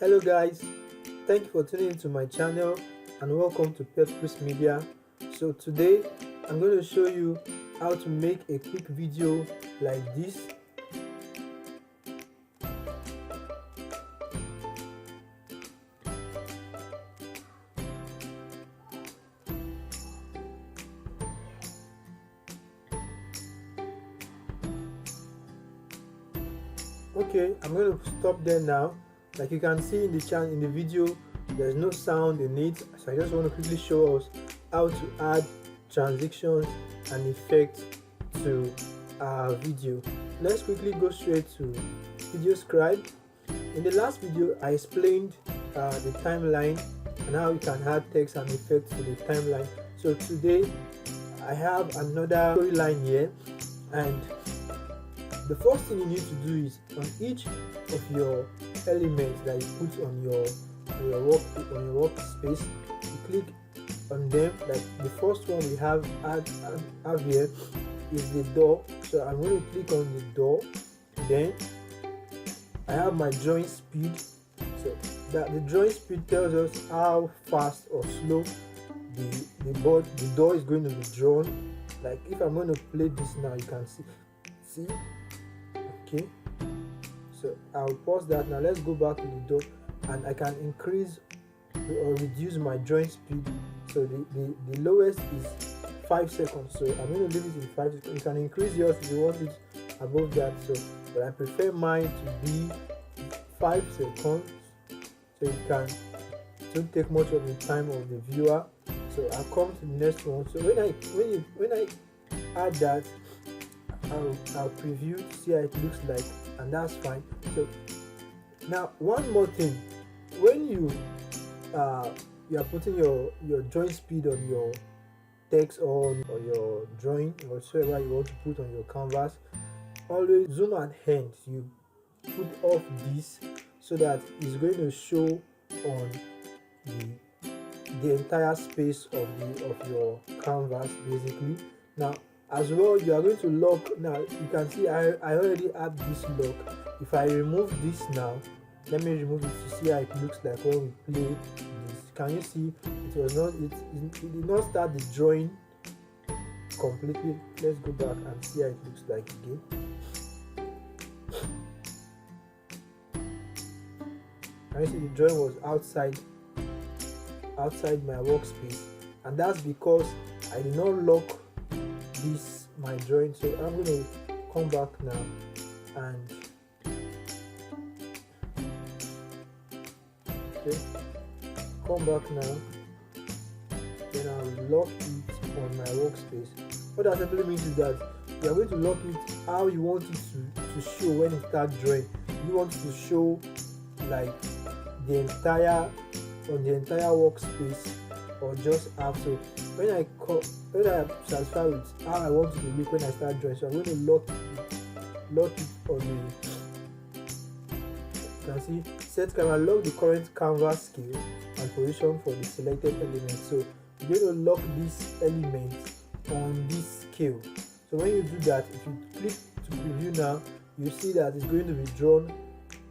Hello guys, thank you for tuning into my channel and welcome to Pet Chris Media. So today I'm going to show you how to make a quick video like this. Okay, I'm going to stop there now. Like you can see in the channel, in the video, there's no sound in it, so I just want to quickly show us how to add transitions and effects to our video. Let's quickly go straight to VideoScribe. In the last video I explained the timeline and how you can add text and effects to the timeline. So today I have another storyline here, and the first thing you need to do is on each of your elements that you put on your workspace, you click on them. Like the first one we have here is the door, so I'm going to click on the door. Then I have my drawing speed, so that the drawing speed tells us how fast or slow the door is going to be drawn. Like if I'm going to play this now, you can see. Okay, so I'll pause that. Now let's go back to the door, and I can increase or reduce my drawing speed. So the lowest is 5 seconds, so I'm going to leave it in 5 seconds. You can increase yours if you want it above that, so but I prefer mine to be 5 seconds, so it don't take much of the time of the viewer. So I'll come to the next one. So when I add that, I'll preview to see how it looks like, and that's fine. So now one more thing, when you are putting your drawing speed on your text or your drawing or whatever you want to put on your canvas, always zoom at hand. You put off this so that it's going to show on the entire space of your canvas basically. Now as well, you are going to lock. Now you can see I already have this lock. If I remove this now, let me remove it to see how it looks like when we play this. Can you see it did not start the drawing completely? Let's go back and see how it looks like again. Can you see the drawing was outside my workspace, and that's because I did not lock my drawing. So I'm going to come back now and come back now. Then I will lock it on my workspace. What that simply means is that you are going to lock it how you want it to show when you start drawing. You want it to show like the entire workspace or just half. So when I am satisfied with how I want it to look when I start drawing, so I'm going to lock it on the, you can see set camera, lock the current canvas scale and position for the selected element. So you're going to lock this element on this scale. So when you do that, if you click to preview now, you see that it's going to be drawn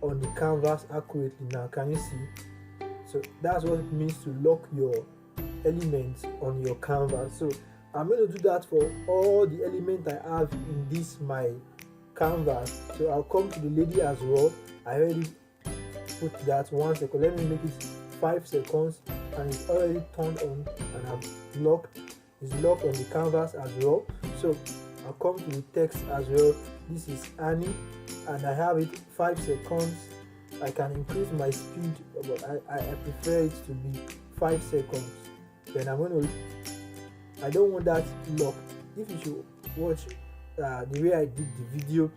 on the canvas accurately. Now can you see? So that's what it means to lock your elements on your canvas. So I'm going to do that for all the elements I have in this my canvas. So I'll come to the lady as well. I already put that 1 second. Let me make it 5 seconds, and it's already turned on, and I've locked. It's locked on the canvas as well. So I'll come to the text as well. This is Annie, and I have it 5 seconds. I can increase my speed, but I prefer it to be 5 seconds. Then I'm going to, I don't want that locked. If you should watch the way I did the video,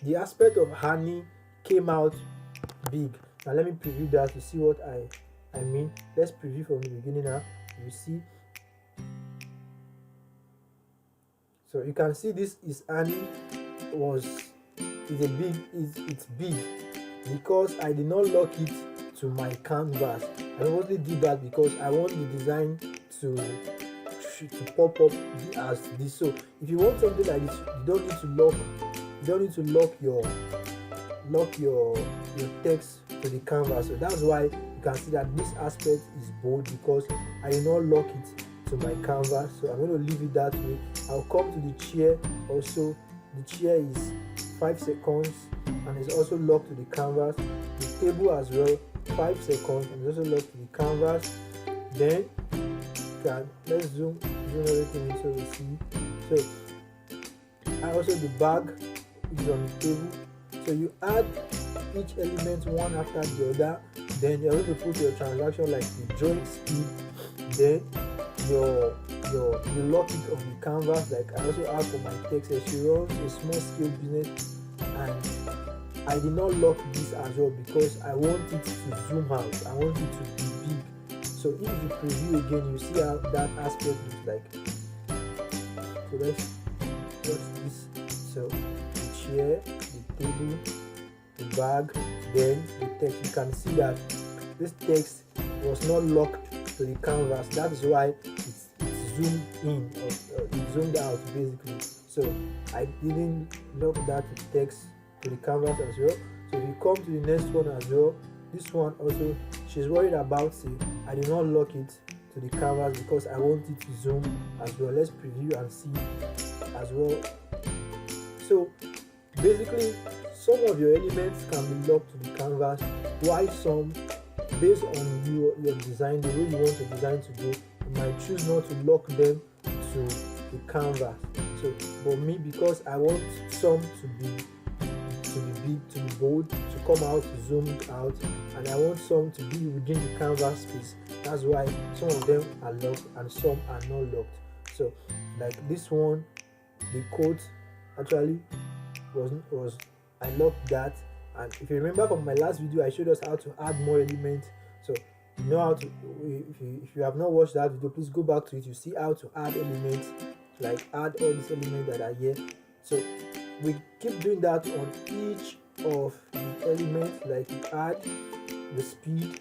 the aspect of honey came out big. Now let me preview that to see what I mean. Let's preview from the beginning now. You see, so you can see this is honey it's big because I did not lock it to my canvas. I only did that because I want the design to pop up as this. So if you want something like this, you don't need to lock your lock your text to the canvas. So that's why you can see that this aspect is bold, because I did not lock it to my canvas. So I'm going to leave it that way. I'll come to the chair also. The chair is 5 seconds and it's also locked to the canvas. The table as well, 5 seconds and it's also locked to the canvas. Then let's zoom everything in so we see. So and also the bag is on the table. So you add each element one after the other. Then you're going to put your transaction like the drawing speed. Then you lock it on the canvas. Like I also have for my text, she runs a small scale business, and I did not lock this as well because I want it to zoom out. I want it to be big. So if you preview again, you see how that aspect looks like. So let's watch this. So the chair, the table, the bag, then the text. You can see that this text was not locked to the canvas. That is why it's zoomed in or it zoomed out basically. So I didn't lock that text to the canvas as well. So if you come to the next one as well, this one also, she's worried about it. I did not lock it to the canvas because I want it to zoom as well. Let's preview and see as well. So basically some of your elements can be locked to the canvas, while some, based on your design, the way you want the design to go, you might choose not to lock them to the canvas. So for me, because I want some to be big, to be bold, to come out, to zoom out, and I want some to be within the canvas space. That's why some of them are locked and some are not locked. So like this one, the quote actually was I locked that. And if you remember from my last video, I showed us how to add more elements. So you know how to, if you have not watched that video, please go back to it. You see how to add elements, like add all these elements that are here. So we keep doing that on each of the elements. Like you add the speed,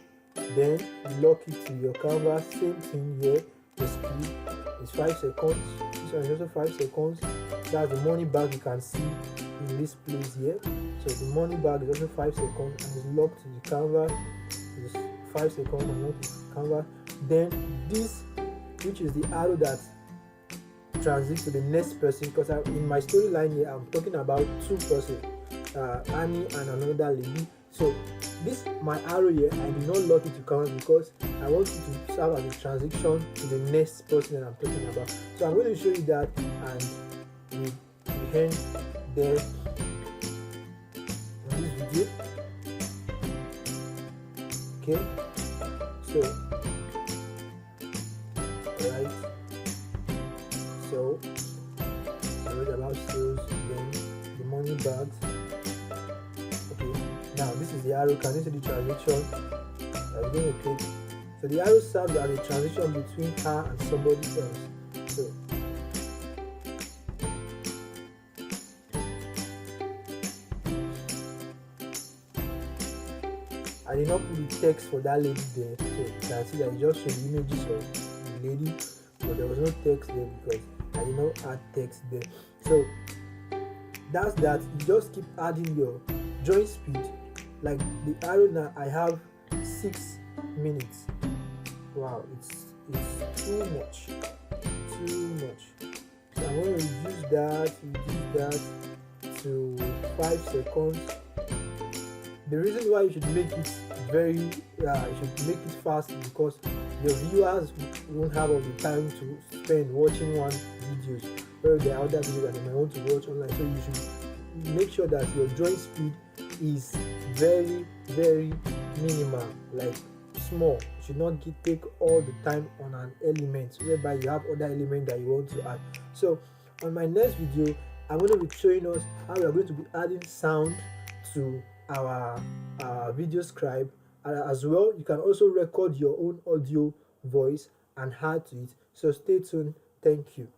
then you lock it to your canvas. Same thing here. The speed is 5 seconds. This one is also 5 seconds. That's the money bag you can see in this place here. So the money bag is also 5 seconds and is locked to the canvas. It's 5 seconds and locked to the canvas. Then this, which is the arrow that transits to the next person, because in my storyline here I'm talking about two persons, Annie and another lady. So this, my arrow here, I did not lock it to canvas because I want it to serve as a transition to the next person that I'm talking about. So I'm going to show you that, and we end there on this video. Okay, so alright, so I read about sales, then the money bags. Okay, now this is the arrow. Can you see the transition? I'm going to click. So the arrow serves as a transition between her and somebody else. So I did not put the text for that lady there, so you can see that it just showed the images of the lady, but there was no text there because I did not add text there. So that's that. You just keep adding your drawing speed. Like the arrow now, I have 6 minutes. Wow, it's too much. So I'm going to reduce that to 5 seconds. The reason why you should make it you should make it fast is because your viewers won't have all the time to spend watching one videos, where there are other videos that they might want to watch online. So you should make sure that your drawing speed is very, very minimal, like small. You should not take all the time on an element whereby you have other elements that you want to add. So on my next video, I'm going to be showing us how we are going to be adding sound to our VideoScribe, as well. You can also record your own audio voice and add to it. So stay tuned. Thank you.